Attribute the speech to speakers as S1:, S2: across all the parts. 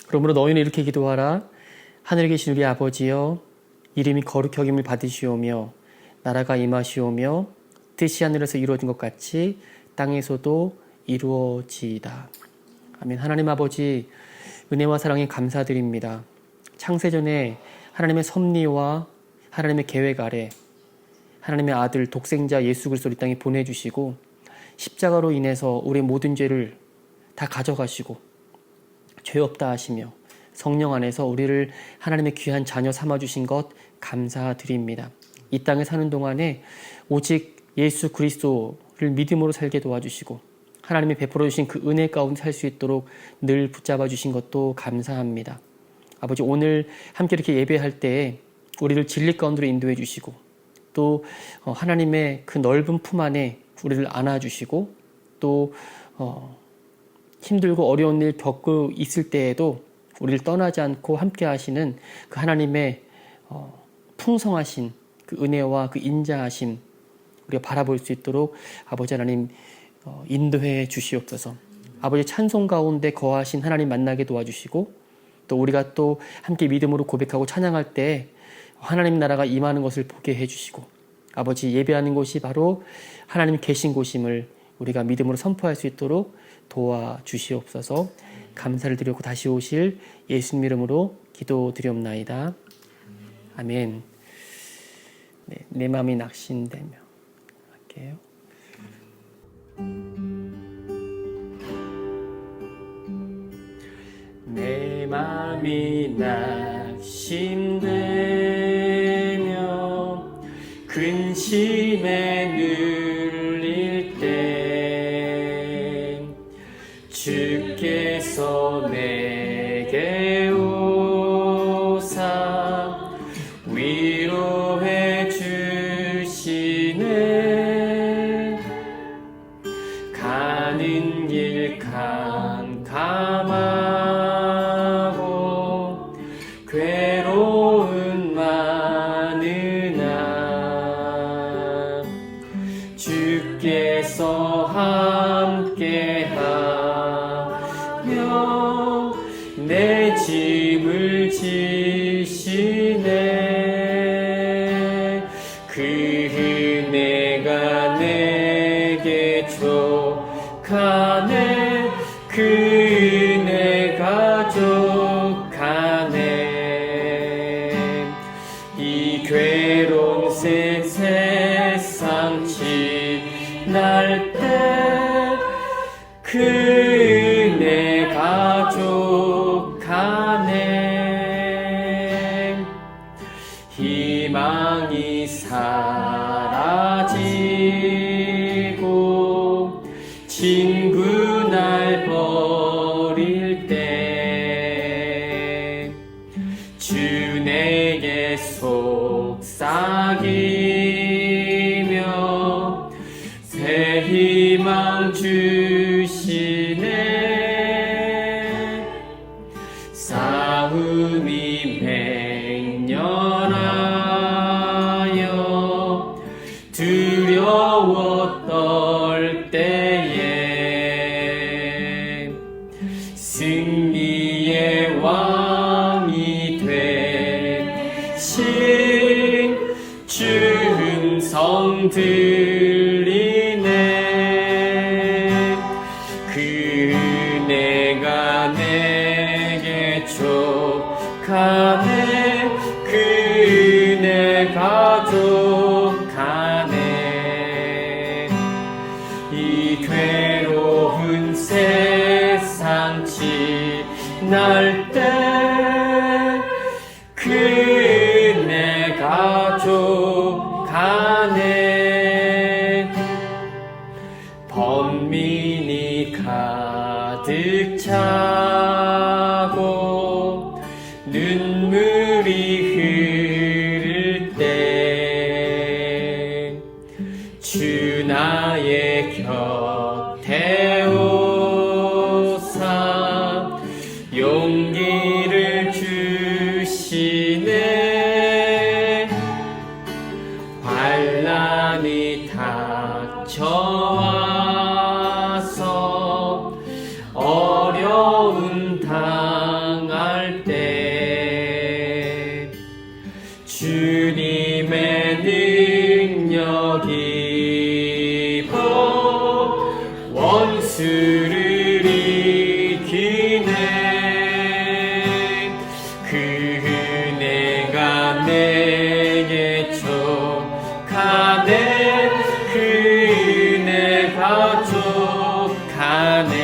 S1: 그러므로 너희는 이렇게 기도하라. 하늘에 계신 우리 아버지여, 이름이 거룩히 여김을 받으시오며 나라가 임하시오며 뜻이 하늘에서 이루어진 것 같이 땅에서도 이루어지이다. 아멘. 하나님 아버지, 은혜와 사랑에 감사드립니다. 창세전에 하나님의 섭리와 하나님의 계획 아래 하나님의 아들 독생자 예수 그리스도를 이 땅에 보내주시고 십자가로 인해서 우리의 모든 죄를 다 가져가시고 죄 없다 하시며 성령 안에서 우리를 하나님의 귀한 자녀 삼아주신 것 감사드립니다. 이 땅에 사는 동안에 오직 예수 그리스도를 믿음으로 살게 도와주시고 하나님이 베풀어 주신 그 은혜 가운데 살 수 있도록 늘 붙잡아 주신 것도 감사합니다. 아버지, 오늘 함께 이렇게 예배할 때에 우리를 진리 가운데로 인도해 주시고 또 하나님의 그 넓은 품 안에 우리를 안아주시고 또 힘들고 어려운 일 겪고 있을 때에도 우리를 떠나지 않고 함께 하시는 그 하나님의 풍성하신 그 은혜와 그 인자하심 우리가 바라볼 수 있도록 아버지 하나님 인도해 주시옵소서. 아버지, 찬송 가운데 거하신 하나님 만나게 도와주시고 또 우리가 또 함께 믿음으로 고백하고 찬양할 때 하나님 나라가 임하는 것을 보게 해주시고 아버지, 예배하는 곳이 바로 하나님 계신 곳임을 우리가 믿음으로 선포할 수 있도록 도와주시옵소서. 감사를 드리고 다시 오실 예수님 이름으로 기도드리옵나이다. 아멘. 네, 내 마음이 낙심되며 할게요. 내 마음이 낙심되며 근심에 눌릴 때 주께서 내게 오사 위로해 주시네. 가는 길 캄캄하고 괴로운 많으나 주께서 함께하며 내 짐을 지시네. 그 은혜가 내게 족하네. 그 은혜가 족하네. 이 괴로운 세상 지날 때 그 은혜가 족하네. 희망이 사라지고 친구 날 버릴 때 주 내게 속삭이며 새 희망 주시네. 싸움이 맹렬하여 두려워 떨 때에 승리의 왕이 되신 주 음성 들리네. 그 은혜가 내게 족하네. 그 은혜가 족하네. 이 괴로운 세상 지날 때 그 은혜가 족하네. 번민이 가득 차고 눈물이 흐를 때 주 나의 곁에 오사 용기를 주시네. 환난이 닥쳐와서 어려움 당할 그 은혜가 내게 족하네. 그 은혜가 족하네.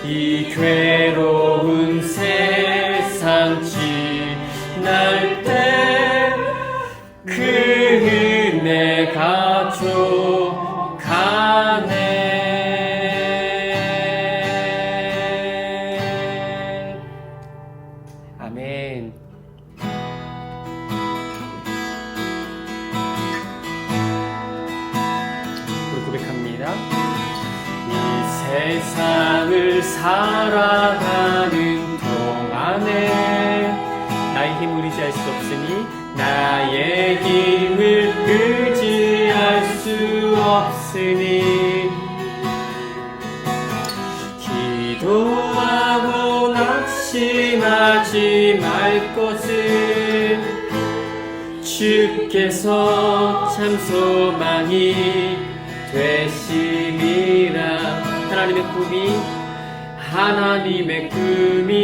S1: 이 괴로운 세상 지날 때 그 은혜가 족하네. 아멘. 우리 고백합니다. 이 세상을 살아가는 동안에 나의 힘을 의지할 수 없으니, 나의 힘을 의지할 수 없으니, 기도하고 낙심하지 말 것을 주께서 참 소망이 되심이라. 하나님의 꿈이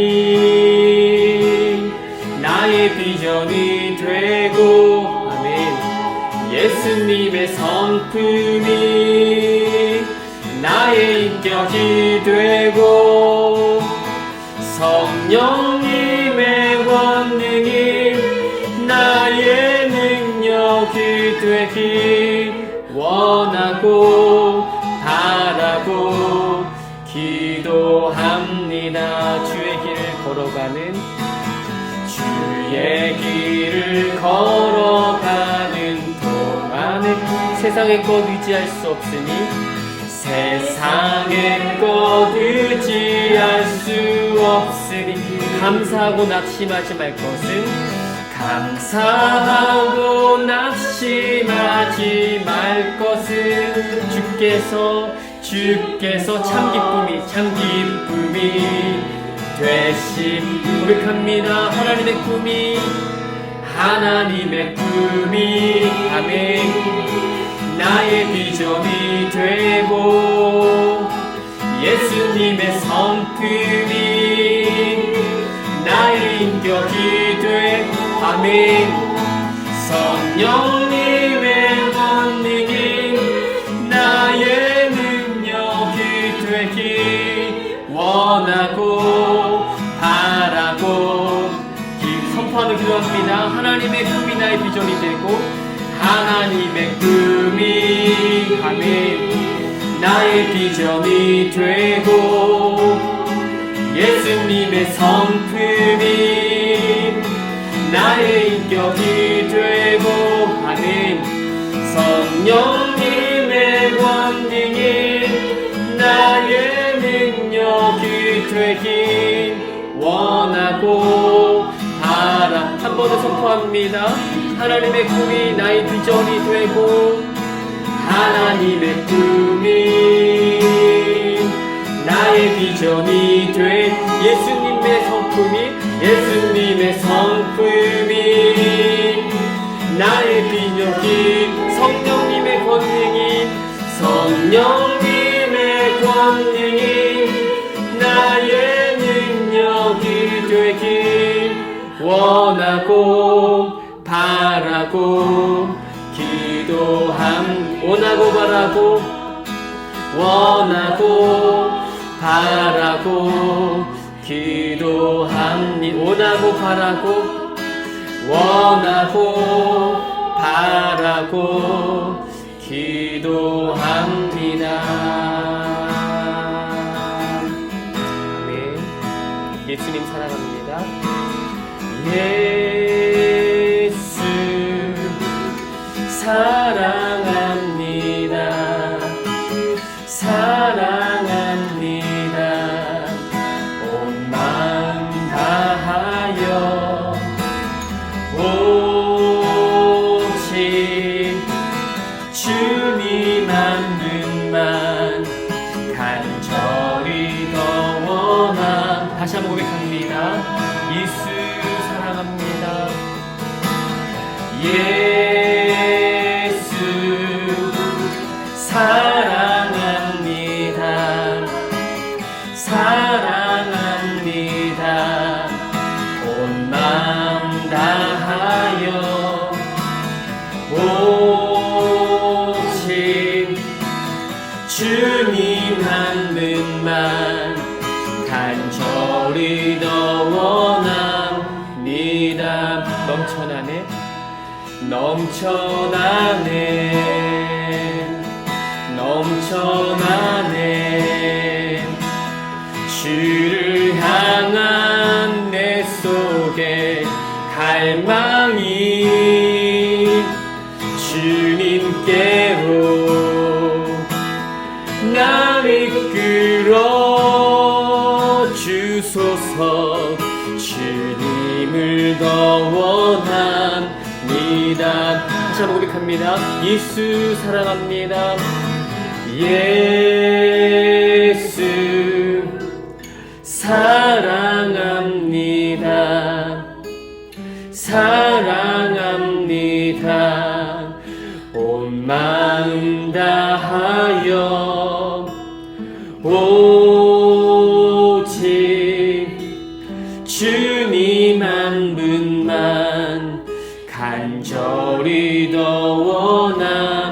S1: 나의 비전이 되고, 아멘. 예수님의 성품이 나의 인격이 되고, 성령님의 권능이 나의 능력이 되기 원하고 바라고 기도합니다. 주의 길을 걸어가는 동안에 세상의 것 의지할 수 없으니, 세상의 것 의지할 수 없으니, 감사하고 낙심하지 말 것은, 감사하고 낙심하지 말 것은, 주께서 참 기쁨이 되심. 고백합니다. 하나님의 꿈이 아멘. 나의 비전이 되고, 예수님의 성품이 나의 인격이 돼. 아멘. 성령님의 권능이 나의 능력이 되기 원하고 바라고 선포하는 기도합니다. 하나님의 꿈이 나의 비전이 되고, 하나님의 꿈이 아멘 나의 비전이 되고, 예수님의 성품이 나의 인격이 되고, 아멘. 성령님의 권능이 나의 능력이 되기 원하고 바라. 한 번 더 선포합니다. 하나님의 꿈이 나의 비전이 되고, 하나님의 꿈이 나의 비전이 돼. 예수님의 성품이 나의 비전이, 성령님의 권능이 나의 능력이 되기 원하고 바라고 원하고 바라고 기도합니다. 원하고 바라고 기도합니다. 아멘. 예수님 사랑합니다. 예수 사랑합니다. 온 마음 다하여 오직 주님 한 분만 간절히 더 원하. 다시 한번 고백합니다. 예수 사랑합니다. 예수 사랑합니다. 사랑합니다. 온 마음 다하여 오직 주님 한 분만 간절히 더 원합니다. 넘쳐나네 주를 향한 내 속에 갈망이 주님께로 날 이끌어 주소서. 주님을 더 원합니다. 다시 한번 고백합니다. 예수 사랑합니다. 예수 사랑합니다. 사랑합니다. 온 마음 다하여 오직 주님 한 분만 간절히 더 원합니다.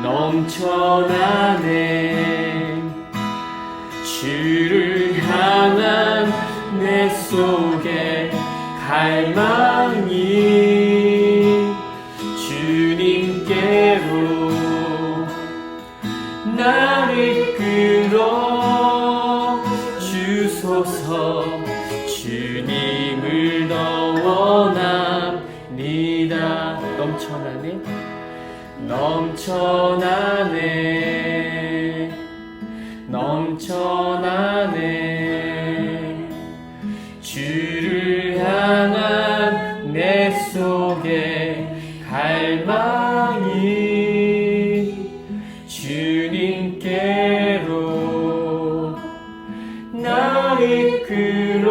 S1: 넘쳐나네 주를 향한 내 속에 갈망이 주님께로 날 이끌어 주소서. 주님을 더 원합니다. 넘쳐나네 주를 향한 내 속에 갈망이 주님께로 날 이끌어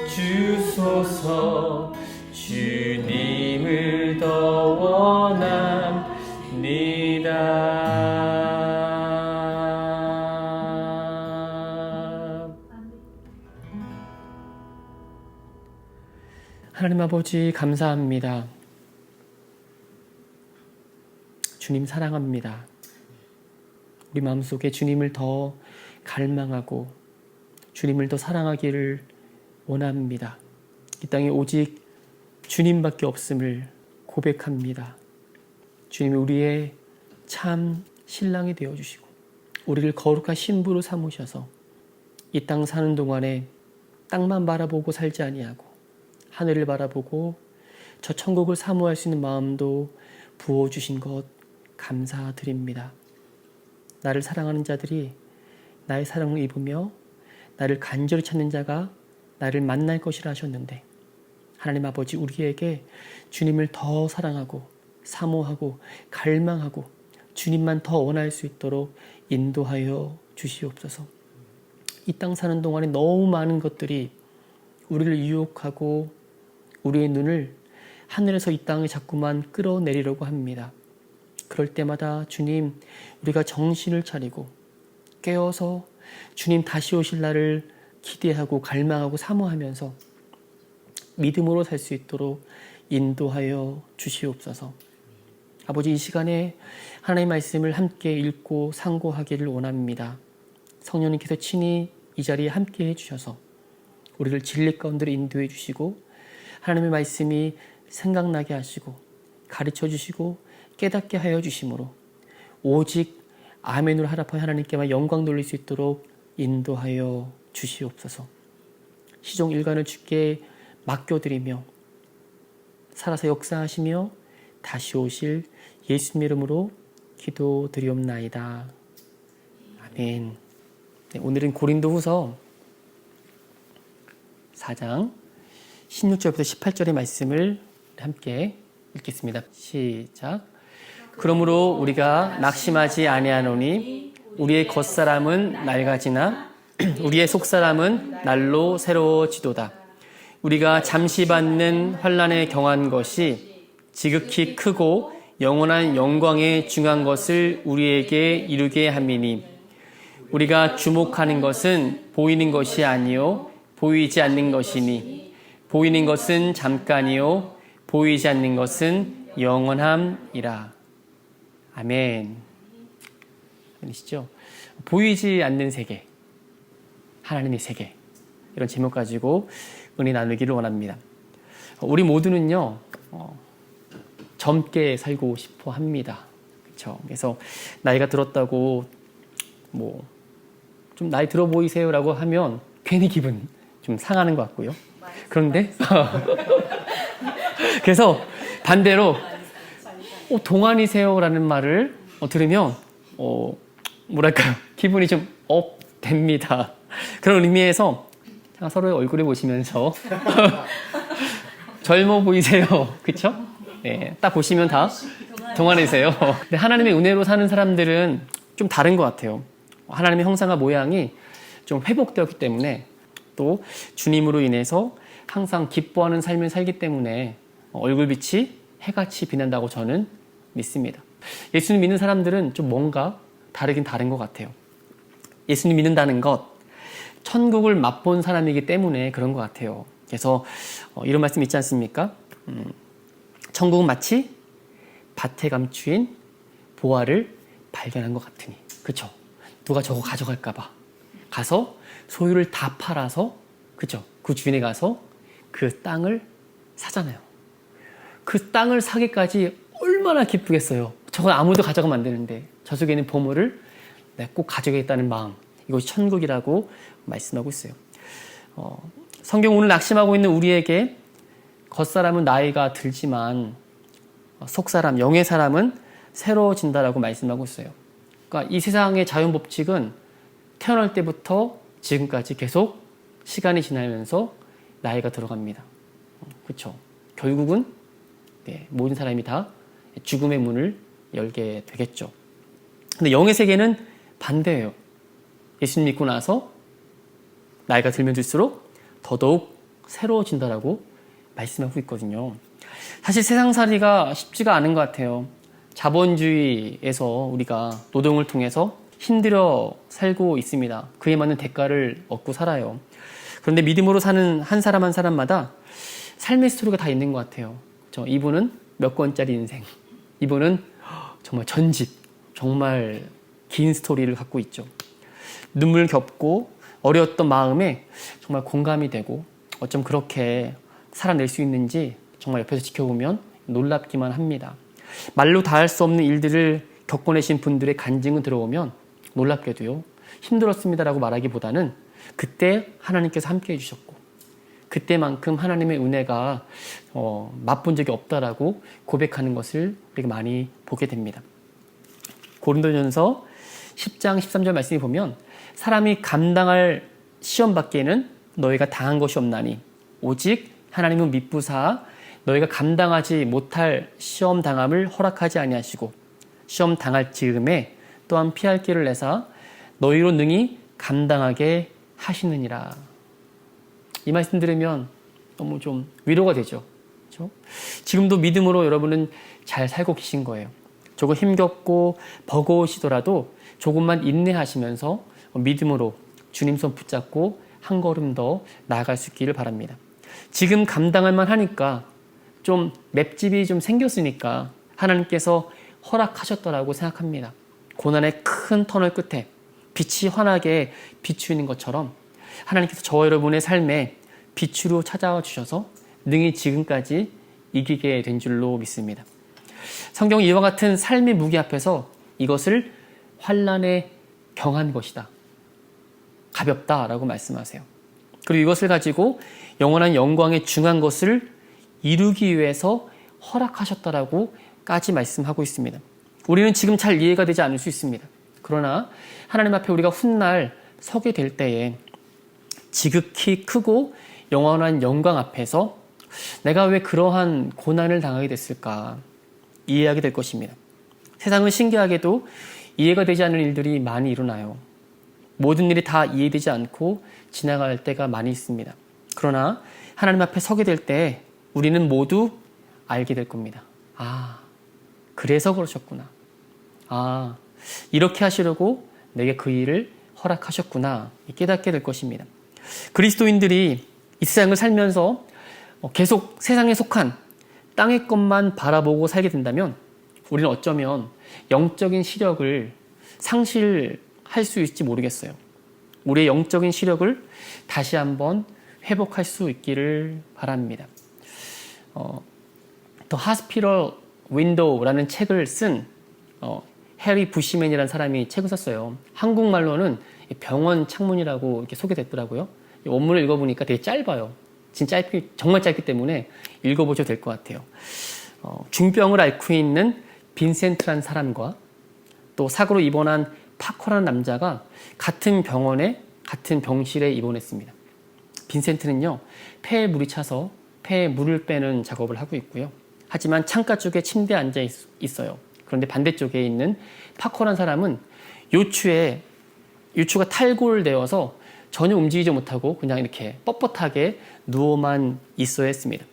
S1: 주소서. 주님을 더 원합니다. 하나님 아버지 감사합니다. 주님 사랑합니다. 우리 마음속에 주님을 더 갈망하고 주님을 더 사랑하기를 원합니다. 이 땅에 오직 주님밖에 없음을 고백합니다. 주님이 우리의 참 신랑이 되어주시고 우리를 거룩한 신부로 삼으셔서 이 땅 사는 동안에 땅만 바라보고 살지 아니하고 하늘을 바라보고 저 천국을 사모할 수 있는 마음도 부어주신 것 감사드립니다. 나를 사랑하는 자들이 나의 사랑을 입으며 나를 간절히 찾는 자가 나를 만날 것이라 하셨는데 하나님 아버지 우리에게 주님을 더 사랑하고 사모하고 갈망하고 주님만 더 원할 수 있도록 인도하여 주시옵소서. 이 땅 사는 동안에 너무 많은 것들이 우리를 유혹하고 우리의 눈을 하늘에서 이 땅에 자꾸만 끌어내리려고 합니다. 그럴 때마다 주님 우리가 정신을 차리고 깨어서 주님 다시 오실 날을 기대하고 갈망하고 사모하면서 믿음으로 살 수 있도록 인도하여 주시옵소서. 아버지 이 시간에 하나님의 말씀을 함께 읽고 상고하기를 원합니다. 성령님께서 친히 이 자리에 함께 해주셔서 우리를 진리 가운데로 인도해 주시고 하나님의 말씀이 생각나게 하시고 가르쳐 주시고 깨닫게 하여 주심으로 오직 아멘으로 하랍하여 하나님께만 영광 돌릴 수 있도록 인도하여 주시옵소서. 시종 일관을 주께 맡겨드리며 살아서 역사하시며 다시 오실 예수님 이름으로 기도드리옵나이다. 아멘. 네, 오늘은 고린도후서 4장 16절부터 18절의 말씀을 함께 읽겠습니다. 시작. 그러므로 우리가 낙심하지 아니하노니 우리의 겉사람은 낡아지나 우리의 속사람은 날로 새로워지도다. 우리가 잠시 받는 환난에 경한 것이 지극히 크고 영원한 영광에 중한 것을 우리에게 이루게 함이니 우리가 주목하는 것은 보이는 것이 아니요 보이지 않는 것이니 보이는 것은 잠깐이요 보이지 않는 것은 영원함이라. 아멘. 아시죠? 보이지 않는 세계, 하나님의 세계, 이런 제목 가지고 은혜 나누기를 원합니다. 우리 모두는요 젊게 살고 싶어 합니다. 그렇죠? 그래서 나이가 들었다고 뭐 좀 나이 들어 보이세요라고 하면 괜히 기분 좀 상하는 것 같고요. 그런데 그래서 반대로 동안이세요라는 말을 들으면 뭐랄까요, 기분이 좀 업됩니다. 그런 의미에서 서로의 얼굴을 보시면서 젊어 보이세요, 그렇죠? 네, 딱 보시면 다 동안이세요. 근데 하나님의 은혜로 사는 사람들은 좀 다른 것 같아요. 하나님의 형상과 모양이 좀 회복되었기 때문에 또 주님으로 인해서 항상 기뻐하는 삶을 살기 때문에 얼굴빛이 해같이 빛난다고 저는 믿습니다. 예수님 믿는 사람들은 좀 뭔가 다르긴 다른 것 같아요. 예수님 믿는다는 것, 천국을 맛본 사람이기 때문에 그런 것 같아요. 그래서 이런 말씀 있지 않습니까? 천국은 마치 밭에 감추인 보화를 발견한 것 같으니. 그렇죠? 누가 저거 가져갈까 봐 가서 소유를 다 팔아서, 그렇죠? 그 주인에 가서 그 땅을 사잖아요. 그 땅을 사기까지 얼마나 기쁘겠어요. 저건 아무도 가져가면 안 되는데 저 속에 있는 보물을 내가 꼭 가져가겠다는 마음, 이것이 천국이라고 말씀하고 있어요. 성경 오늘 낙심하고 있는 우리에게 겉사람은 나이가 들지만 속사람, 영의 사람은 새로워진다라고 말씀하고 있어요. 그러니까 이 세상의 자연법칙은 태어날 때부터 지금까지 계속 시간이 지나면서 나이가 들어갑니다. 그렇죠? 결국은 모든 사람이 다 죽음의 문을 열게 되겠죠. 근데 영의 세계는 반대예요. 예수님 믿고 나서 나이가 들면 들수록 더더욱 새로워진다라고 말씀하고 있거든요. 사실 세상살이가 쉽지가 않은 것 같아요. 자본주의에서 우리가 노동을 통해서 힘들어 살고 있습니다. 그에 맞는 대가를 얻고 살아요. 그런데 믿음으로 사는 한 사람 한 사람마다 삶의 스토리가 다 있는 것 같아요. 그렇죠? 이분은 몇 권짜리 인생, 이분은 정말 전집, 정말 긴 스토리를 갖고 있죠. 눈물 겹고 어려웠던 마음에 정말 공감이 되고 어쩜 그렇게 살아낼 수 있는지 정말 옆에서 지켜보면 놀랍기만 합니다. 말로 다 할 수 없는 일들을 겪어내신 분들의 간증은 들어오면 놀랍게도요, 힘들었습니다라고 말하기보다는 그때 하나님께서 함께 해주셨고 그때만큼 하나님의 은혜가 맛본 적이 없다라고 고백하는 것을 우리가 많이 보게 됩니다. 고린도전서 10장 13절 말씀에 보면 사람이 감당할 시험 밖에는 너희가 당한 것이 없나니 오직 하나님은 미쁘사 너희가 감당하지 못할 시험 당함을 허락하지 아니하시고 시험 당할 즈음에 또한 피할 길을 내사 너희로 능히 감당하게 하시느니라. 이 말씀 들으면 너무 좀 위로가 되죠. 그렇죠? 지금도 믿음으로 여러분은 잘 살고 계신 거예요. 조금 힘겹고 버거우시더라도 조금만 인내하시면서 믿음으로 주님 손 붙잡고 한 걸음 더 나아갈 수 있기를 바랍니다. 지금 감당할 만 하니까 좀 맵집이 좀 생겼으니까 하나님께서 허락하셨더라고 생각합니다. 고난의 큰 터널 끝에 빛이 환하게 비추이는 것처럼 하나님께서 저와 여러분의 삶에 빛으로 찾아와 주셔서 능히 지금까지 이기게 된 줄로 믿습니다. 성경은 이와 같은 삶의 무게 앞에서 이것을 환난에 경한 것이다, 가볍다라고 말씀하세요. 그리고 이것을 가지고 영원한 영광에 중한 것을 이루기 위해서 허락하셨다라고까지 말씀하고 있습니다. 우리는 지금 잘 이해가 되지 않을 수 있습니다. 그러나 하나님 앞에 우리가 훗날 서게 될 때에 지극히 크고 영원한 영광 앞에서 내가 왜 그러한 고난을 당하게 됐을까 이해하게 될 것입니다. 세상은 신기하게도 이해가 되지 않는 일들이 많이 일어나요. 모든 일이 다 이해되지 않고 지나갈 때가 많이 있습니다. 그러나 하나님 앞에 서게 될 때 우리는 모두 알게 될 겁니다. 아, 그래서 그러셨구나. 아, 이렇게 하시려고 내게 그 일을 허락하셨구나. 깨닫게 될 것입니다. 그리스도인들이 이 세상을 살면서 계속 세상에 속한 땅의 것만 바라보고 살게 된다면 우리는 어쩌면 영적인 시력을 상실할 수 있을지 모르겠어요. 우리의 영적인 시력을 다시 한번 회복할 수 있기를 바랍니다. The Hospital Window라는 책을 쓴 해리 부시맨이라는 사람이 책을 썼어요. 한국말로는 병원 창문이라고 이렇게 소개됐더라고요. 원문을 읽어보니까 되게 짧아요. 진짜 정말 짧기 때문에 읽어보셔도 될 것 같아요. 중병을 앓고 있는 빈센트라는 사람과 또 사고로 입원한 파커라는 남자가 같은 병원에 같은 병실에 입원했습니다. 빈센트는요, 폐에 물이 차서 폐에 물을 빼는 작업을 하고 있고요. 하지만 창가 쪽에 침대에 앉아 있어요. 그런데 반대쪽에 있는 파커라는 사람은 요추가 탈골되어서 전혀 움직이지 못하고 그냥 이렇게 뻣뻣하게 누워만 있어야 했습니다.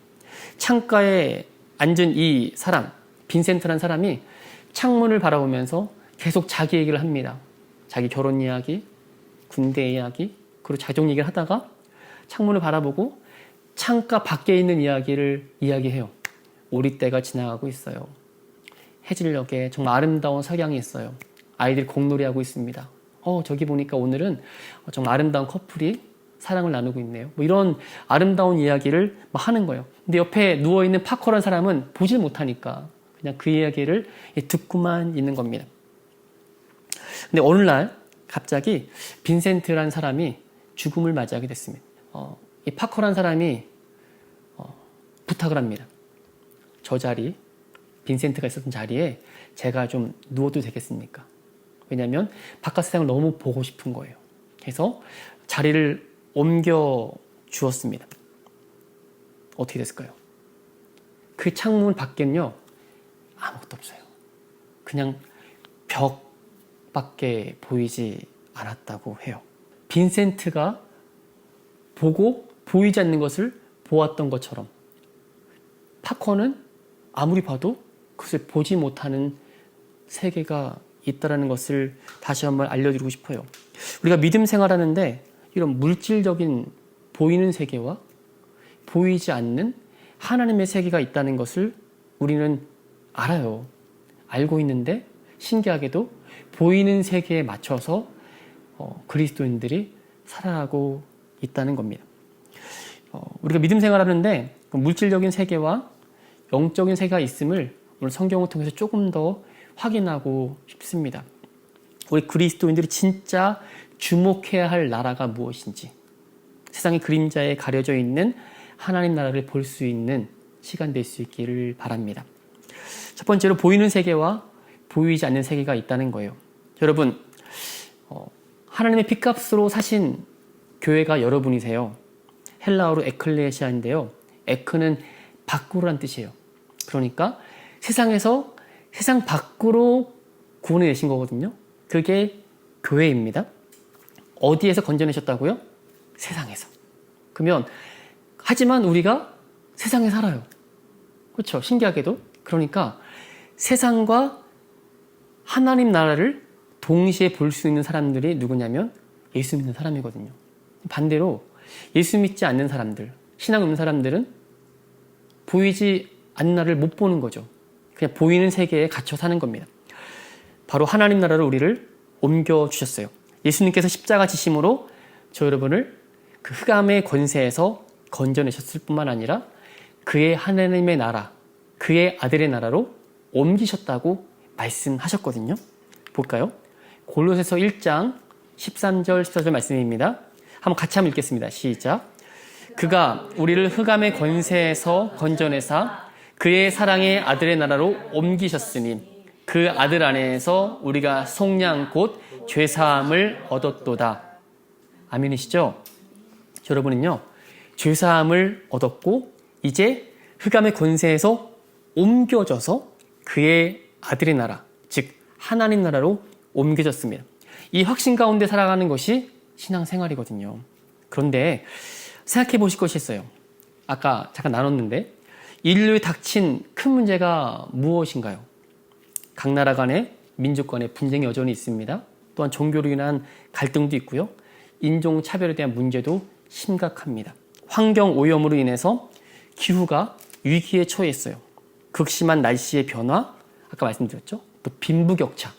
S1: 창가에 앉은 이 사람, 빈센트라는 사람이 창문을 바라보면서 계속 자기 얘기를 합니다. 자기 결혼 이야기, 군대 이야기, 그리고 자격 얘기를 하다가 창문을 바라보고 창가 밖에 있는 이야기를 이야기해요. 오리떼가 지나가고 있어요. 해질녘에 정말 아름다운 석양이 있어요. 아이들이 공놀이하고 있습니다. 저기 보니까 오늘은 정말 아름다운 커플이 사랑을 나누고 있네요. 뭐 이런 아름다운 이야기를 막 하는 거예요. 근데 옆에 누워있는 파커라는 사람은 보질 못하니까 그냥 그 이야기를 듣고만 있는 겁니다. 근데 어느 날 갑자기 빈센트라는 사람이 죽음을 맞이하게 됐습니다. 이 파커라는 사람이 부탁을 합니다. 저 자리, 빈센트가 있었던 자리에 제가 좀 누워도 되겠습니까? 왜냐하면 바깥 세상을 너무 보고 싶은 거예요. 그래서 자리를 옮겨 주었습니다. 어떻게 됐을까요? 그 창문 밖엔요, 아무것도 없어요. 그냥 벽밖에 보이지 않았다고 해요. 빈센트가 보고 보이지 않는 것을 보았던 것처럼 파커는 아무리 봐도 그것을 보지 못하는 세계가 있다는 것을 다시 한번 알려드리고 싶어요. 우리가 믿음 생활하는데 이런 물질적인 보이는 세계와 보이지 않는 하나님의 세계가 있다는 것을 우리는 알아요. 알고 있는데 신기하게도 보이는 세계에 맞춰서 그리스도인들이 살아가고 있다는 겁니다. 우리가 믿음 생활하는데 물질적인 세계와 영적인 세계가 있음을 오늘 성경을 통해서 조금 더 확인하고 싶습니다. 우리 그리스도인들이 진짜 주목해야 할 나라가 무엇인지, 세상의 그림자에 가려져 있는 하나님 나라를 볼 수 있는 시간 될 수 있기를 바랍니다. 첫 번째로 보이는 세계와 보이지 않는 세계가 있다는 거예요. 여러분, 하나님의 핏값으로 사신 교회가 여러분이세요. 헬라어로 에클레시아인데요. 에크는 밖으로란 뜻이에요. 그러니까 세상 밖으로 구원해내신 거거든요. 그게 교회입니다. 어디에서 건져내셨다고요? 세상에서. 그러면 하지만 우리가 세상에 살아요. 그렇죠? 신기하게도. 그러니까 세상과 하나님 나라를 동시에 볼 수 있는 사람들이 누구냐면 예수 믿는 사람이거든요. 반대로 예수 믿지 않는 사람들, 신앙 없는 사람들은 보이지 않는 나라를 못 보는 거죠. 그냥 보이는 세계에 갇혀 사는 겁니다. 바로 하나님 나라로 우리를 옮겨주셨어요. 예수님께서 십자가 지심으로 저 여러분을 그 흑암의 권세에서 건져내셨을 뿐만 아니라 그의 하나님의 나라, 그의 아들의 나라로 옮기셨다고 말씀하셨거든요. 볼까요? 골로새서 1장 13절 14절 말씀입니다. 한번 같이 한번 읽겠습니다. 시작. 그가 우리를 흑암의 권세에서 건져내사 그의 사랑의 아들의 나라로 옮기셨으니 그 아들 안에서 우리가 속량 곧 죄사함을 얻었도다. 아멘이시죠? 여러분은요, 죄사함을 얻었고 이제 흑암의 권세에서 옮겨져서 그의 아들의 나라, 즉 하나님 나라로 옮겨졌습니다. 이 확신 가운데 살아가는 것이 신앙생활이거든요. 그런데 생각해 보실 것이 있어요. 아까 잠깐 나눴는데 인류에 닥친 큰 문제가 무엇인가요? 각 나라 간의 민족 간의 분쟁이 여전히 있습니다. 또한 종교로 인한 갈등도 있고요. 인종차별에 대한 문제도 심각합니다. 환경 오염으로 인해서 기후가 위기에 처해 있어요. 극심한 날씨의 변화, 아까 말씀드렸죠. 또 빈부격차,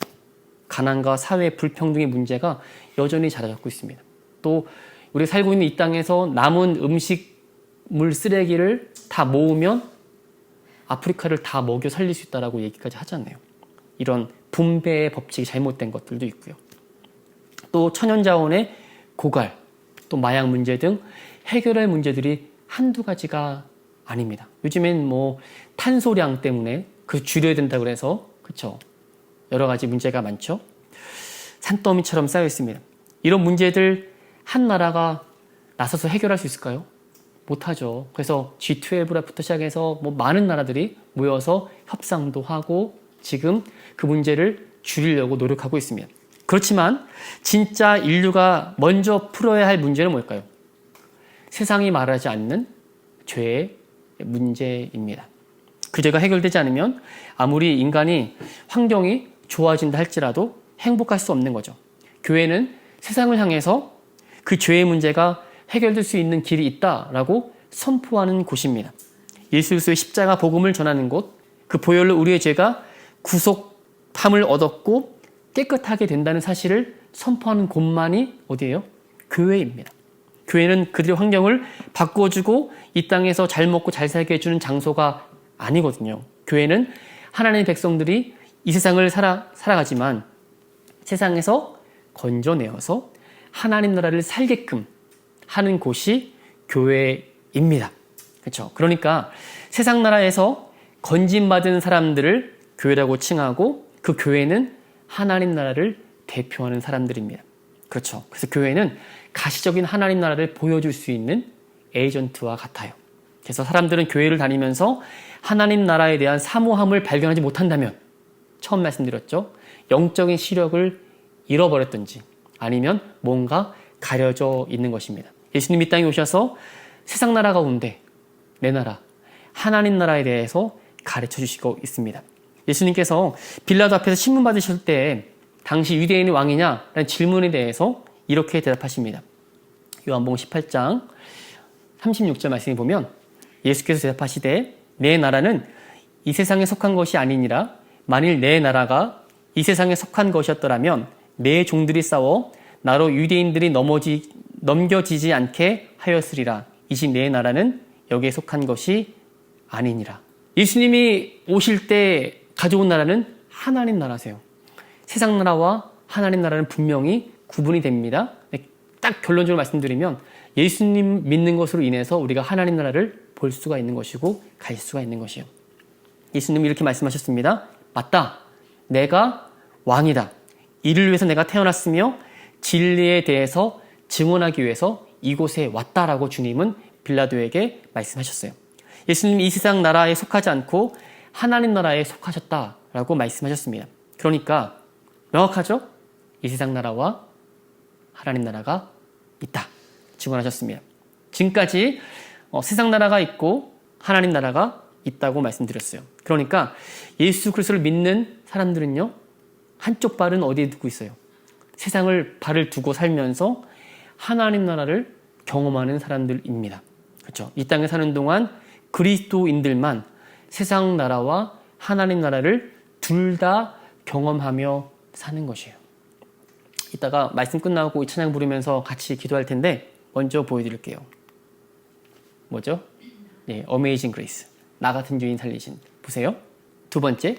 S1: 가난과 사회 불평등의 문제가 여전히 자라잡고 있습니다. 또 우리 살고 있는 이 땅에서 남은 음식물 쓰레기를 다 모으면 아프리카를 다 먹여 살릴 수 있다라고 얘기까지 하지 않나요? 이런 분배의 법칙이 잘못된 것들도 있고요. 또 천연자원의 고갈, 또 마약 문제 등 해결할 문제들이 한두 가지가 아닙니다. 요즘엔 뭐 탄소량 때문에 그 줄여야 된다고 해서 그렇죠. 여러 가지 문제가 많죠. 산더미처럼 쌓여 있습니다. 이런 문제들 한 나라가 나서서 해결할 수 있을까요? 못하죠. 그래서 G12부터 시작해서 뭐 많은 나라들이 모여서 협상도 하고 지금 그 문제를 줄이려고 노력하고 있습니다. 그렇지만 진짜 인류가 먼저 풀어야 할 문제는 뭘까요? 세상이 말하지 않는 죄의 문제입니다. 그 죄가 해결되지 않으면 아무리 인간이 환경이 좋아진다 할지라도 행복할 수 없는 거죠. 교회는 세상을 향해서 그 죄의 문제가 해결될 수 있는 길이 있다라고 선포하는 곳입니다. 예수 그리스도의 십자가 복음을 전하는 곳, 그 보혈로 우리의 죄가 구속함을 얻었고 깨끗하게 된다는 사실을 선포하는 곳만이 어디예요? 교회입니다. 교회는 그들의 환경을 바꿔주고 이 땅에서 잘 먹고 잘 살게 해주는 장소가 아니거든요. 교회는 하나님의 백성들이 이 세상을 살아가지만 세상에서 건져내어서 하나님 나라를 살게끔 하는 곳이 교회입니다. 그렇죠? 그러니까 세상 나라에서 건진받은 사람들을 교회라고 칭하고 그 교회는 하나님 나라를 대표하는 사람들입니다. 그렇죠? 그래서 교회는 가시적인 하나님 나라를 보여줄 수 있는 에이전트와 같아요. 그래서 사람들은 교회를 다니면서 하나님 나라에 대한 사모함을 발견하지 못한다면 처음 말씀드렸죠. 영적인 시력을 잃어버렸든지 아니면 뭔가 가려져 있는 것입니다. 예수님이 이 땅에 오셔서 세상 나라 가운데 내 나라, 하나님 나라에 대해서 가르쳐 주시고 있습니다. 예수님께서 빌라도 앞에서 신문 받으실 때 당시 유대인의 왕이냐라는 질문에 대해서 이렇게 대답하십니다. 요한복음 18장 36절 말씀에 보면 예수께서 대답하시되 내 나라는 이 세상에 속한 것이 아니니라. 만일 내 나라가 이 세상에 속한 것이었더라면 내 종들이 싸워 나로 유대인들이 넘겨지지 않게 하였으리라. 이신 내 나라는 여기에 속한 것이 아니니라. 예수님이 오실 때 가져온 나라는 하나님 나라세요. 세상 나라와 하나님 나라는 분명히 구분이 됩니다. 딱 결론적으로 말씀드리면 예수님 믿는 것으로 인해서 우리가 하나님 나라를 볼 수가 있는 것이고 갈 수가 있는 것이에요. 예수님이 이렇게 말씀하셨습니다. 맞다. 내가 왕이다. 이를 위해서 내가 태어났으며 진리에 대해서 증언하기 위해서 이곳에 왔다라고 주님은 빌라도에게 말씀하셨어요. 예수님이 이 세상 나라에 속하지 않고 하나님 나라에 속하셨다라고 말씀하셨습니다. 그러니까 명확하죠? 이 세상 나라와 하나님 나라가 있다. 증언하셨습니다. 지금까지 세상 나라가 있고 하나님 나라가 있다고 말씀드렸어요. 그러니까 예수 그리스도를 믿는 사람들은요. 한쪽 발은 어디에 두고 있어요? 세상을 발을 두고 살면서 하나님 나라를 경험하는 사람들입니다. 그렇죠? 이 땅에 사는 동안 그리스도인들만 세상 나라와 하나님 나라를 둘 다 경험하며 사는 것이에요. 이따가 말씀 끝나고 이 찬양 부르면서 같이 기도할 텐데 먼저 보여드릴게요. 뭐죠? 네, Amazing Grace. 나 같은 죄인 살리신. 보세요. 두 번째,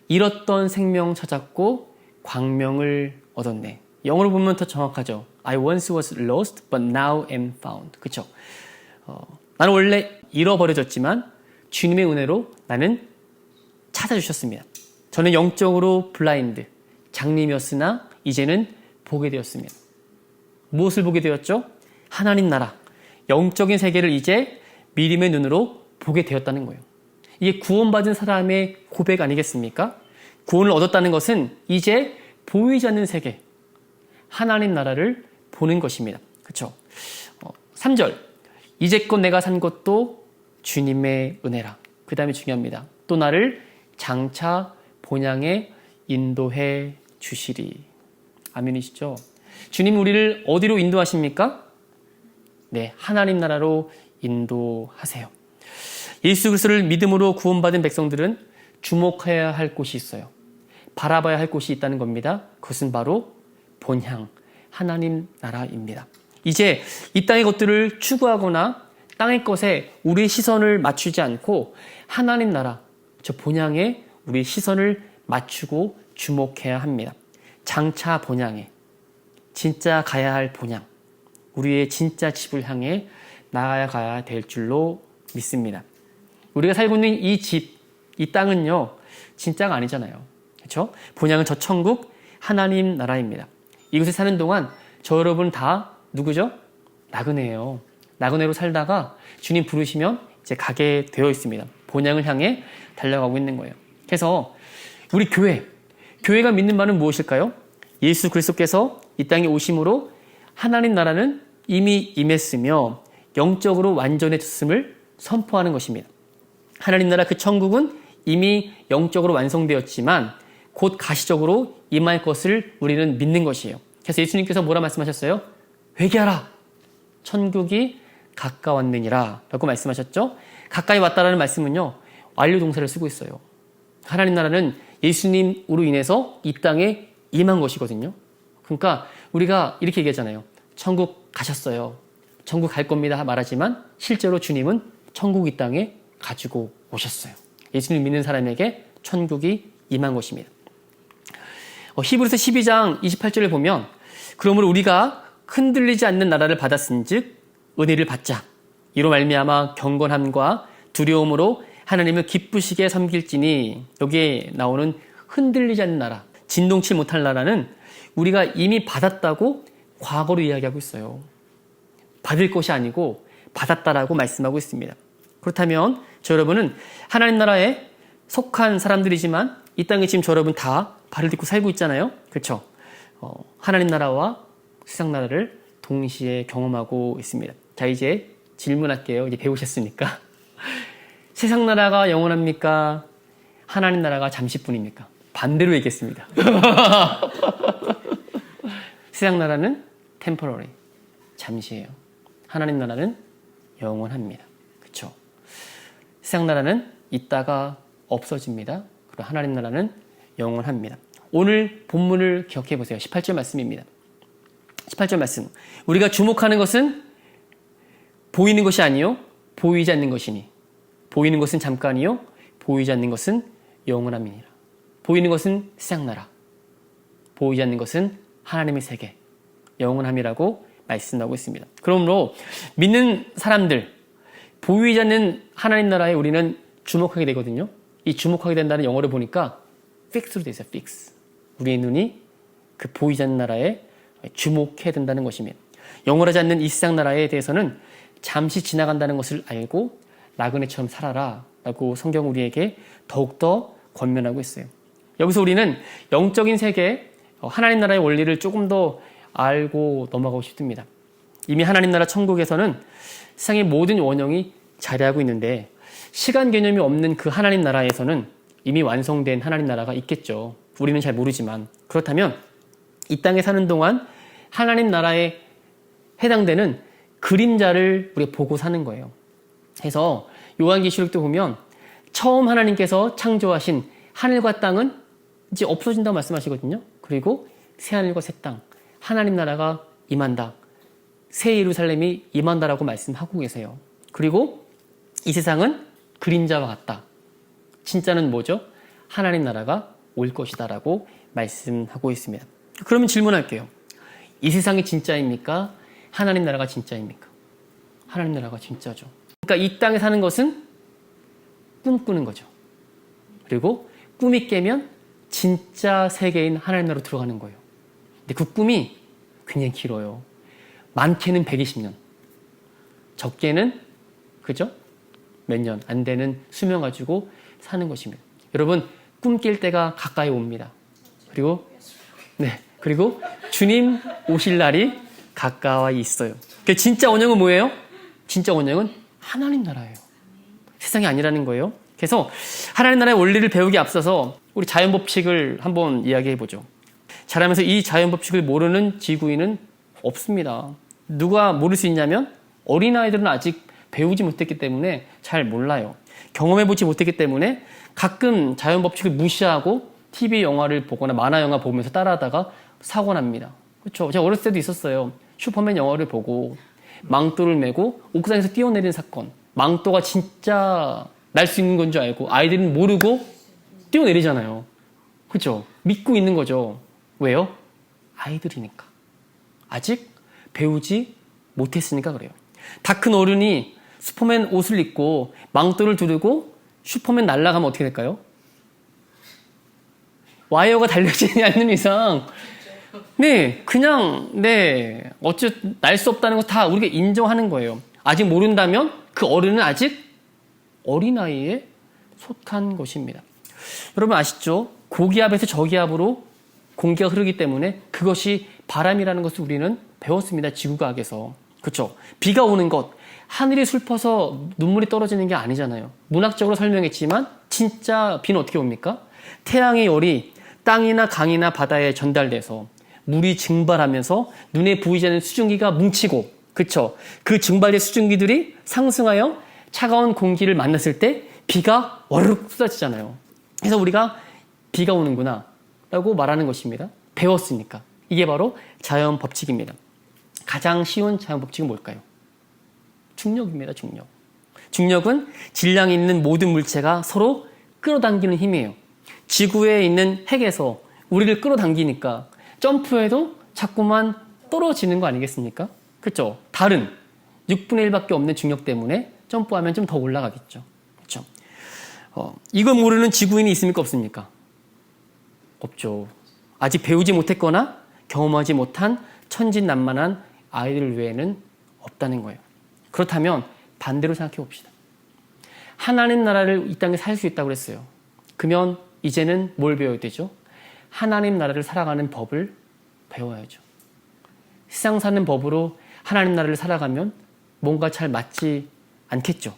S1: 잃었던 생명 찾았고 광명을 얻었네. 영어로 보면 더 정확하죠. I once was lost, but now am found. 그쵸? 나는 원래 잃어버려졌지만 주님의 은혜로 나는 찾아주셨습니다. 저는 영적으로 블라인드, 장님이었으나 이제는 보게 되었습니다. 무엇을 보게 되었죠? 하나님 나라, 영적인 세계를 이제 믿음의 눈으로 보게 되었다는 거예요. 이게 구원받은 사람의 고백 아니겠습니까? 구원을 얻었다는 것은 이제 보이지 않는 세계, 하나님 나라를 보는 것입니다. 그렇죠? 3절, 이제껏 내가 산 것도 주님의 은혜라. 그 다음에 중요합니다. 또 나를 장차 본향에 인도해 주시리. 아멘이시죠? 주님 우리를 어디로 인도하십니까? 네, 하나님 나라로 인도하세요. 예수 그리스도를 믿음으로 구원받은 백성들은 주목해야 할 곳이 있어요. 바라봐야 할 곳이 있다는 겁니다. 그것은 바로 본향, 하나님 나라입니다. 이제 이 땅의 것들을 추구하거나 땅의 것에 우리의 시선을 맞추지 않고 하나님 나라, 저 본향에 우리의 시선을 맞추고 주목해야 합니다. 장차 본향에, 진짜 가야 할 본향, 우리의 진짜 집을 향해 나아가야 될 줄로 믿습니다. 우리가 살고 있는 이 집, 이 땅은요, 진짜가 아니잖아요. 그렇죠? 본향은 저 천국 하나님 나라입니다. 이곳에 사는 동안 저 여러분 다 누구죠? 나그네예요. 나그네로 살다가 주님 부르시면 이제 가게 되어 있습니다. 본향을 향해 달려가고 있는 거예요. 그래서 우리 교회가 믿는 바는 무엇일까요? 예수 그리스도께서 이 땅에 오심으로 하나님 나라는 이미 임했으며 영적으로 완전해졌음을 선포하는 것입니다. 하나님 나라 그 천국은 이미 영적으로 완성되었지만 곧 가시적으로 임할 것을 우리는 믿는 것이에요. 그래서 예수님께서 뭐라 말씀하셨어요? 회개하라! 천국이 가까웠느니라 라고 말씀하셨죠. 가까이 왔다라는 말씀은요, 완료동사를 쓰고 있어요. 하나님 나라는 예수님으로 인해서 이 땅에 임한 것이거든요. 그러니까 우리가 이렇게 얘기하잖아요. 천국 가셨어요. 천국 갈 겁니다 말하지만 실제로 주님은 천국 이 땅에 가지고 오셨어요. 예수님 믿는 사람에게 천국이 임한 것입니다. 히브리서 12장 28절을 보면 그러므로 우리가 흔들리지 않는 나라를 받았은즉 은혜를 받자. 이로 말미암아 경건함과 두려움으로 하나님을 기쁘시게 섬길지니, 여기에 나오는 흔들리지 않는 나라, 진동치 못할 나라는 우리가 이미 받았다고 과거로 이야기하고 있어요. 받을 것이 아니고 받았다라고 말씀하고 있습니다. 그렇다면 저 여러분은 하나님 나라에 속한 사람들이지만 이 땅에 지금 저 여러분 다 발을 딛고 살고 있잖아요. 그렇죠? 하나님 나라와 세상 나라를 동시에 경험하고 있습니다. 자, 이제 질문할게요. 이제 배우셨으니까. 세상 나라가 영원합니까? 하나님 나라가 잠시뿐입니까? 반대로 얘기했습니다. 세상 나라는 temporary, 잠시예요. 하나님 나라는 영원합니다. 그렇죠? 세상 나라는 있다가 없어집니다. 그리고 하나님 나라는 영원합니다. 오늘 본문을 기억해 보세요. 18절 말씀입니다. 18절 말씀. 우리가 주목하는 것은 보이는 것이 아니요 보이지 않는 것이니, 보이는 것은 잠깐이요 보이지 않는 것은 영원함이니라. 보이는 것은 세상 나라, 보이지 않는 것은 하나님의 세계, 영원함이라고 말씀하고 있습니다. 그러므로 믿는 사람들, 보이지 않는 하나님 나라에 우리는 주목하게 되거든요. 이 주목하게 된다는 영어를 보니까 fix로 되어 있어요. fix. 우리의 눈이 그 보이지 않는 나라에 주목해야 된다는 것입니다. 영원하지 않는 이 세상 나라에 대해서는 잠시 지나간다는 것을 알고 나그네처럼 살아라 라고 성경 우리에게 더욱더 권면하고 있어요. 여기서 우리는 영적인 세계, 하나님 나라의 원리를 조금 더 알고 넘어가고 싶습니다. 이미 하나님 나라 천국에서는 세상의 모든 원형이 자리하고 있는데 시간 개념이 없는 그 하나님 나라에서는 이미 완성된 하나님 나라가 있겠죠. 우리는 잘 모르지만, 그렇다면 이 땅에 사는 동안 하나님 나라에 해당되는 그림자를 우리가 보고 사는 거예요. 그래서 요한계시록도 보면 처음 하나님께서 창조하신 하늘과 땅은 이제 없어진다고 말씀하시거든요. 그리고 새하늘과 새 땅, 하나님 나라가 임한다, 새 예루살렘이 임한다라고 말씀하고 계세요. 그리고 이 세상은 그림자와 같다, 진짜는 뭐죠? 하나님 나라가 올 것이다 라고 말씀하고 있습니다. 그러면 질문할게요. 이 세상이 진짜입니까? 하나님 나라가 진짜입니까? 하나님 나라가 진짜죠. 그러니까 이 땅에 사는 것은 꿈꾸는 거죠. 그리고 꿈이 깨면 진짜 세계인 하나님 나라로 들어가는 거예요. 근데 그 꿈이 굉장히 길어요. 많게는 120년, 적게는 그죠? 몇 년 안 되는 수명 가지고 사는 것입니다. 여러분, 꿈 깰 때가 가까이 옵니다. 그리고 주님 오실 날이 가까이 있어요. 진짜 원형은 뭐예요? 진짜 원형은 하나님 나라예요. 세상이 아니라는 거예요. 그래서 하나님 나라의 원리를 배우기 앞서서 우리 자연 법칙을 한번 이야기해 보죠. 자라면서 이 자연 법칙을 모르는 지구인은 없습니다. 누가 모를 수 있냐면 어린아이들은 아직 배우지 못했기 때문에 잘 몰라요. 경험해보지 못했기 때문에 가끔 자연 법칙을 무시하고 TV 영화를 보거나 만화 영화 보면서 따라하다가 사고 납니다. 그렇죠? 제가 어렸을 때도 있었어요. 슈퍼맨 영화를 보고 망토를 메고 옥상에서 뛰어내린 사건. 망토가 진짜 날 수 있는 건 줄 알고 아이들은 모르고 뛰어내리잖아요. 그렇죠? 믿고 있는 거죠. 왜요? 아이들이니까. 아직 배우지 못했으니까 그래요. 다 큰 어른이 슈퍼맨 옷을 입고 망토를 두르고 슈퍼맨 날아가면 어떻게 될까요? 와이어가 달려지지 않는 이상 그냥 날 수 없다는 거 다 우리가 인정하는 거예요. 아직 모른다면 그 어른은 아직 어린아이에 속한 것입니다. 여러분 아시죠? 고기압에서 저기압으로 공기가 흐르기 때문에 그것이 바람이라는 것을 우리는 배웠습니다. 지구과학에서. 그렇죠? 비가 오는 것, 하늘이 슬퍼서 눈물이 떨어지는 게 아니잖아요. 문학적으로 설명했지만 진짜 비는 어떻게 옵니까? 태양의 열이 땅이나 강이나 바다에 전달돼서 물이 증발하면서 눈에 보이지 않는 수증기가 뭉치고, 그렇죠? 그 증발된 수증기들이 상승하여 차가운 공기를 만났을 때 비가 와르륵 쏟아지잖아요. 그래서 우리가 비가 오는구나 라고 말하는 것입니다. 배웠으니까. 이게 바로 자연 법칙입니다. 가장 쉬운 자연 법칙은 뭘까요? 중력입니다. 중력. 중력은 질량이 있는 모든 물체가 서로 끌어당기는 힘이에요. 지구에 있는 핵에서 우리를 끌어당기니까 점프해도 자꾸만 떨어지는 거 아니겠습니까? 그렇죠? 다른 6분의 1밖에 없는 중력 때문에 점프하면 좀 더 올라가겠죠. 그렇죠? 이걸 모르는 지구인이 있습니까? 없습니까? 없죠. 아직 배우지 못했거나 경험하지 못한 천진난만한 아이들 외에는 없다는 거예요. 그렇다면 반대로 생각해 봅시다. 하나님 나라를 이 땅에 살 수 있다고 그랬어요. 그러면 이제는 뭘 배워야 되죠? 하나님 나라를 살아가는 법을 배워야죠. 세상 사는 법으로 하나님 나라를 살아가면 뭔가 잘 맞지 않겠죠.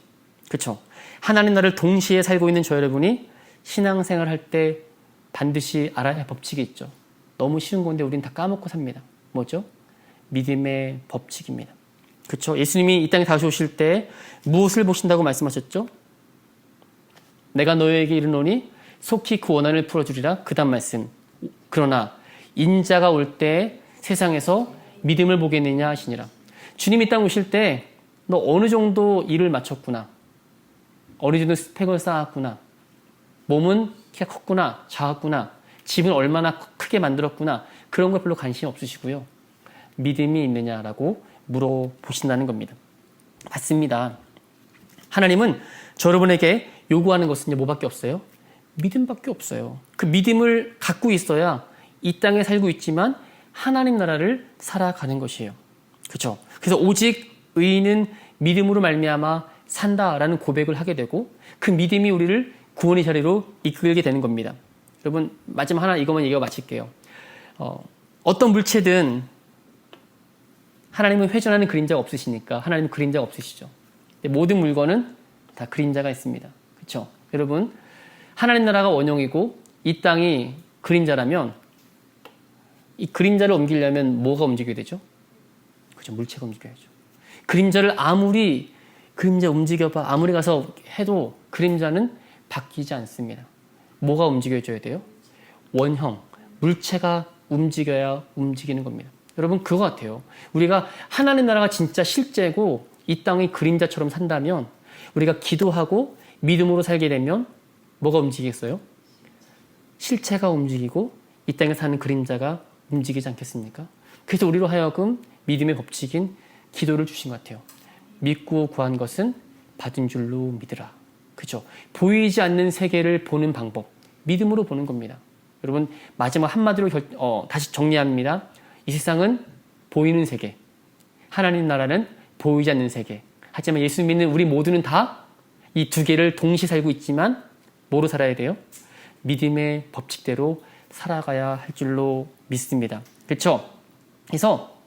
S1: 그렇죠? 하나님 나라를 동시에 살고 있는 저 여러분이 신앙생활 할 때 반드시 알아야 할 법칙이 있죠. 너무 쉬운 건데 우린 다 까먹고 삽니다. 뭐죠? 믿음의 법칙입니다. 그렇죠? 예수님이 이 땅에 다시 오실 때 무엇을 보신다고 말씀하셨죠? 내가 너희에게 이르노니 속히 그 원한을 풀어주리라. 그 다음 말씀. 그러나 인자가 올 때 세상에서 믿음을 보겠느냐 하시니라. 주님이 이 땅 오실 때 너 어느 정도 일을 마쳤구나. 어느 정도 스펙을 쌓았구나. 몸은 키가 컸구나. 작았구나. 집은 얼마나 크게 만들었구나. 그런 거 별로 관심 없으시고요. 믿음이 있느냐라고 물어보신다는 겁니다. 맞습니다. 하나님은 저 여러분에게 요구하는 것은 뭐밖에 없어요? 믿음밖에 없어요. 그 믿음을 갖고 있어야 이 땅에 살고 있지만 하나님 나라를 살아가는 것이에요. 그렇죠? 그래서 오직 의인은 믿음으로 말미암아 산다라는 고백을 하게 되고 그 믿음이 우리를 구원의 자리로 이끌게 되는 겁니다. 여러분 마지막 하나 이것만 얘기하고 마칠게요. 어떤 물체든 하나님은 회전하는 그림자가 없으시니까 하나님은 그림자가 없으시죠. 모든 물건은 다 그림자가 있습니다. 그렇죠? 여러분 하나님 나라가 원형이고 이 땅이 그림자라면 이 그림자를 옮기려면 뭐가 움직여야 되죠? 그렇죠. 물체가 움직여야죠. 그림자를 아무리 그림자 움직여봐 아무리 가서 해도 그림자는 바뀌지 않습니다. 뭐가 움직여줘야 돼요? 원형, 물체가 움직여야 움직이는 겁니다. 여러분 그거 같아요. 우리가 하나님 나라가 진짜 실제고 이 땅이 그림자처럼 산다면 우리가 기도하고 믿음으로 살게 되면 뭐가 움직이겠어요? 실체가 움직이고 이 땅에 사는 그림자가 움직이지 않겠습니까? 그래서 우리로 하여금 믿음의 법칙인 기도를 주신 것 같아요. 믿고 구한 것은 받은 줄로 믿으라. 그죠? 보이지 않는 세계를 보는 방법, 믿음으로 보는 겁니다. 여러분 마지막 한마디로 다시 정리합니다. 이 세상은 보이는 세계, 하나님 나라는 보이지 않는 세계. 하지만 예수 믿는 우리 모두는 다 이 두 개를 동시에 살고 있지만 뭐로 살아야 돼요? 믿음의 법칙대로 살아가야 할 줄로 믿습니다. 그렇죠? 그래서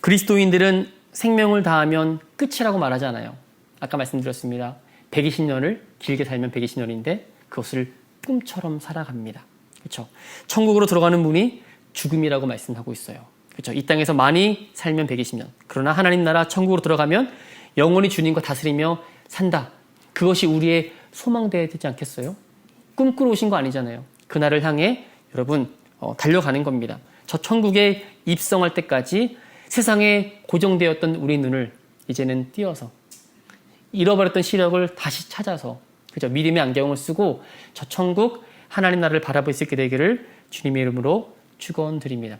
S1: 그리스도인들은 생명을 다하면 끝이라고 말하지 않아요. 아까 말씀드렸습니다. 120년을 길게 살면 120년인데 그것을 꿈처럼 살아갑니다. 그렇죠? 천국으로 들어가는 문이 죽음이라고 말씀하고 있어요. 그렇죠? 이 땅에서 많이 살면 120년. 그러나 하나님 나라 천국으로 들어가면 영원히 주님과 다스리며 산다. 그것이 우리의 소망되어야 되지 않겠어요? 꿈꾸러 오신 거 아니잖아요. 그날을 향해 여러분 달려가는 겁니다. 저 천국에 입성할 때까지 세상에 고정되었던 우리 눈을 이제는 띄어서 잃어버렸던 시력을 다시 찾아서 그죠? 믿음의 안경을 쓰고 저 천국 하나님 나라를 바라볼 수 있게 되기를 주님의 이름으로 축원드립니다.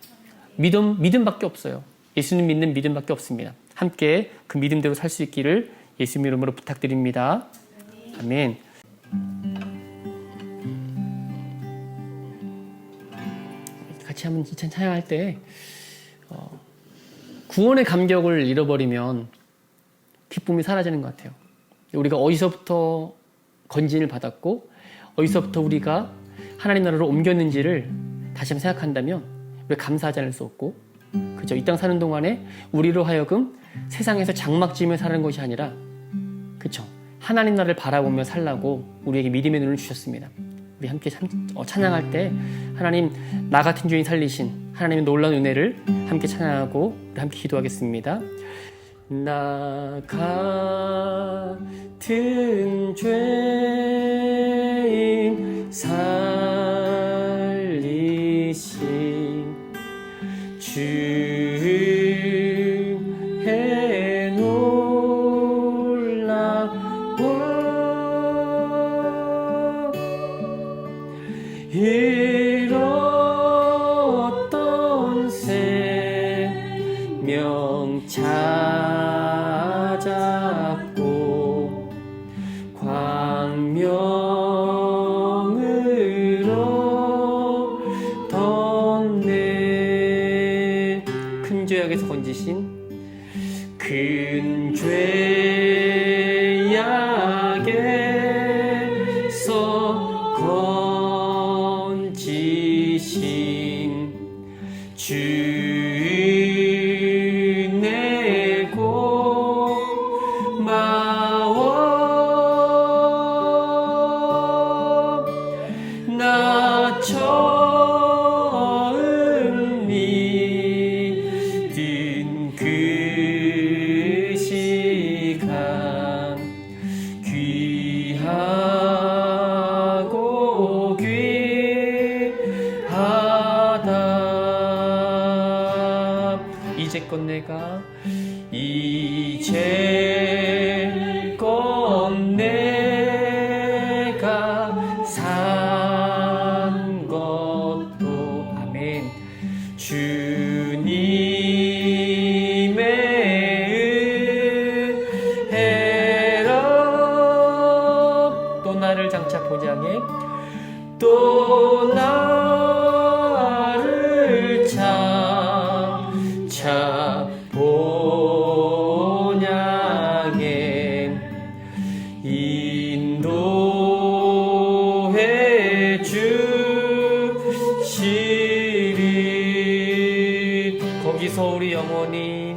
S1: 믿음밖에 없어요. 예수님 믿는 믿음밖에 없습니다. 함께 그 믿음대로 살 수 있기를 예수님 이름으로 부탁드립니다. 아멘. 같이 한번 찬양할 때 구원의 감격을 잃어버리면 기쁨이 사라지는 것 같아요. 우리가 어디서부터 건진을 받았고 어디서부터 우리가 하나님 나라로 옮겼는지를 다시 한번 생각한다면 왜 감사하지 않을 수 없고, 그죠? 이 땅 사는 동안에 우리로 하여금 세상에서 장막 지으며 사는 것이 아니라, 그죠? 하나님 나라를 바라보며 살라고 우리에게 믿음의 눈을 주셨습니다. 우리 함께 찬양할 때 하나님 나 같은 죄인 살리신 하나님의 놀라운 은혜를 함께 찬양하고 우리 함께 기도하겠습니다. 나 같은 죄인 살리신 주의 놀라워 잃었던 생명 찾았고 광명으로 덧내 큰 죄악에서 건지신 큰 죄악에서 건지신 주 나 처음 믿은 그 시간 귀하고 귀하다. 이제껏 내가 산 것도 아멘. 주님의 은혜로 또 나를 장차 보장해 또 나를 장차 본향해 인도해 주시리. 거기서 우리 영원히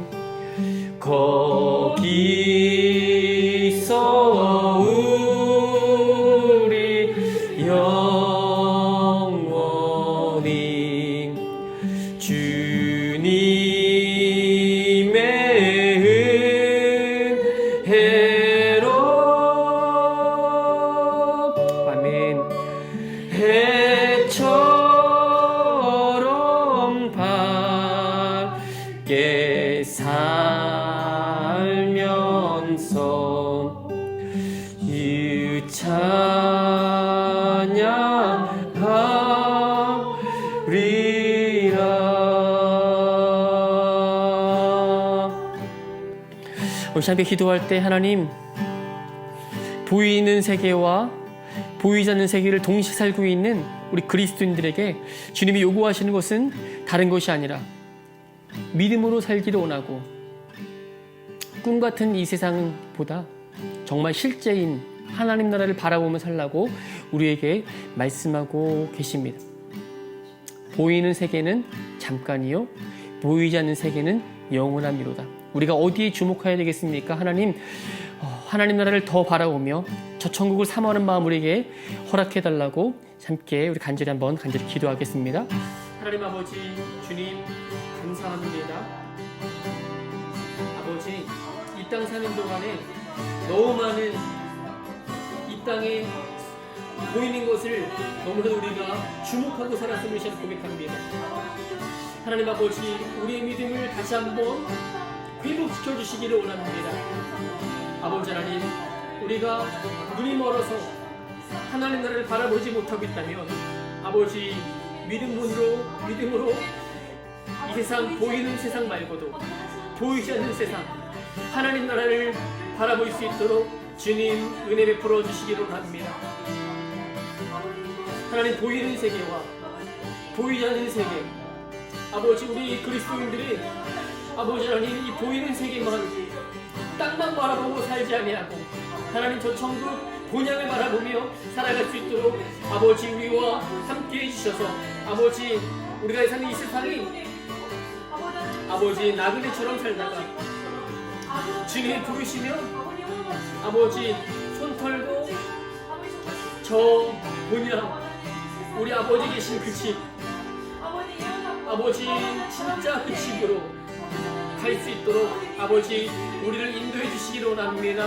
S1: 거기서 우리 영원히 주님의 은혜로 아멘. 해처럼 밝게 살면서 찬양하리라. 우리 함께 기도할 때 하나님, 보이는 세계와 보이지 않는 세계를 동시에 살고 있는 우리 그리스도인들에게 주님이 요구하시는 것은 다른 것이 아니라 믿음으로 살기를 원하고 꿈 같은 이 세상보다 정말 실제인 하나님 나라를 바라보며 살라고 우리에게 말씀하고 계십니다. 보이는 세계는 잠깐이요 보이지 않는 세계는 영원함이로다. 우리가 어디에 주목해야 되겠습니까? 하나님 나라를 더 바라보며 저 천국을 사모하는 마음 우리에게 허락해달라고 함께 우리 간절히 기도하겠습니다. 하나님 아버지, 주님 감사합니다. 아버지, 이 땅 사는 동안에 너무 많은 이 땅에 보이는 것을 너무나 우리가 주목하고 살았음을 고백합니다. 하나님 아버지, 우리의 믿음을 다시 한번 회복시켜 주시기를 원합니다. 아버지 하나님, 우리가 눈이 멀어서 하나님 나라를 바라보지 못하고 있다면 아버지, 믿음으로 이 세상, 보이는 세상 말고도 보이지 않는 세상, 하나님 나라를 바라볼 수 있도록 주님 은혜 베풀어 주시기를 원합니다. 하나님, 보이는 세계와 보이지 않는 세계, 아버지, 우리 그리스도인들이 아버지 하나님, 이 보이는 세계만 땅만 바라보고 살지 아니하고 하나님 저 천국 본향을 바라보며 살아갈 수 있도록 아버지 우리와 함께 해주셔서 아버지, 우리가 사는 이 세상이 아버지 나그네처럼 살다가 주님이 부르시며 아버지 손 털고 저 본향, 우리 아버지 계신 그 집, 아버지 진짜 그 집으로 갈 수 있도록 아버지 우리를 인도해 주시기를 원합니다.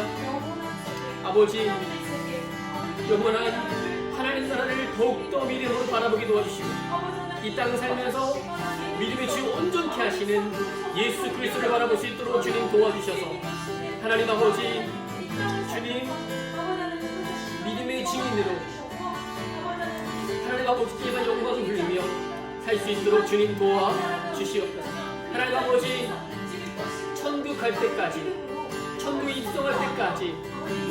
S1: 아버지, 영원한 하나님 나라를 더욱더 믿음으로 바라보게 도와주시고 이 땅 살면서 믿음의 주 온전케 하시는 예수 그리스도를 바라볼 수 있도록 주님 도와주셔서 하나님 아버지, 주님 믿음의 증인으로 하나님 아버지께만 영광을 돌리며 살 수 있도록 주님 도와주시옵소서. 하나님 아버지, 천국 갈 때까지, 천국에 입성할 때까지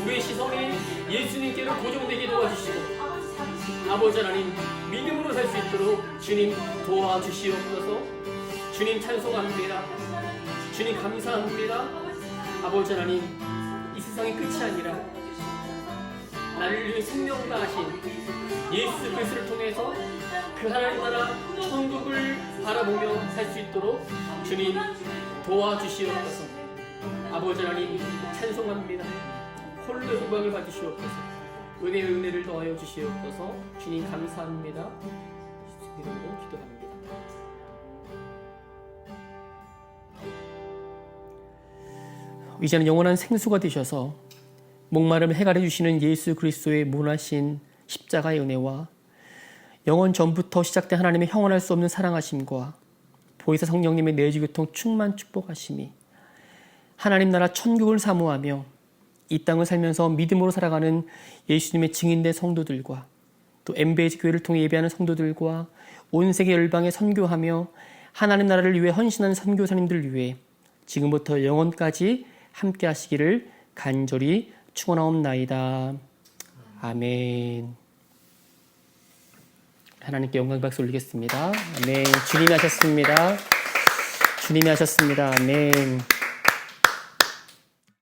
S1: 우리의 시선이 예수님께로 고정되게 도와주시고 아버지 하나님, 믿음으로 살 수 있도록 주님 도와주시옵소서. 주님 찬송합니다. 주님 감사합니다. 아버지 하나님, 이 세상의 끝이 아니라 나를 위해 생명 다하신 예수 그리스도를 통해서 그 하나님 나라 천국을 바라보며 살 수 있도록 주님 도와주시옵소서. 아버지 하나님 찬송합니다. 홀로 영광을 받으시옵소서. 은혜를 더하여 주시옵소서. 주님 감사합니다. 예수 이름으로 기도합니다. 이제는 영원한 생수가 되셔서 목마름을 해결해 주시는 예수 그리스도의 무한하신 십자가의 은혜와 영원 전부터 시작된 하나님의 형언할 수 없는 사랑하심과 보혜사 성령님의 내주교통 충만 축복하심이 하나님 나라 천국을 사모하며 이 땅을 살면서 믿음으로 살아가는 예수님의 증인된 성도들과 또 MBH 교회를 통해 예배하는 성도들과 온 세계 열방에 선교하며 하나님 나라를 위해 헌신하는 선교사님들을 위해 지금부터 영원까지 함께 하시기를 간절히 축원하옵나이다. 아멘. 하나님께 영광 박수 올리겠습니다. 아멘. 주님이 하셨습니다. 주님이 하셨습니다. 아멘.